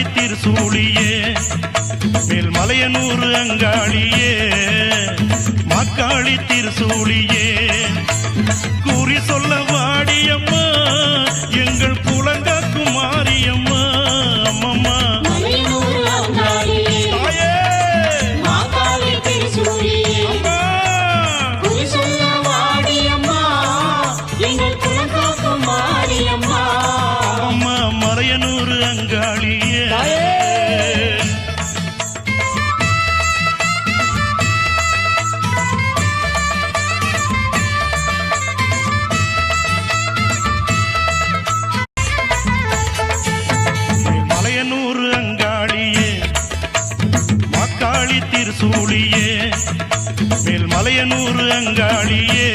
மாக்காளி திருசூழியே மேல்மலையனூர் அங்காளியே மாக்காளி திருசூழியே கூறி சொல்ல வாடியம்மா எங்கள் குலங்காக்கும் மாரியம்மா அம்மம்மா மலையனூர் அங்காளியே மலையனூர் அங்காளியே மாக்காளி திருசூழியே மேல்மலையனூர் அங்காளியே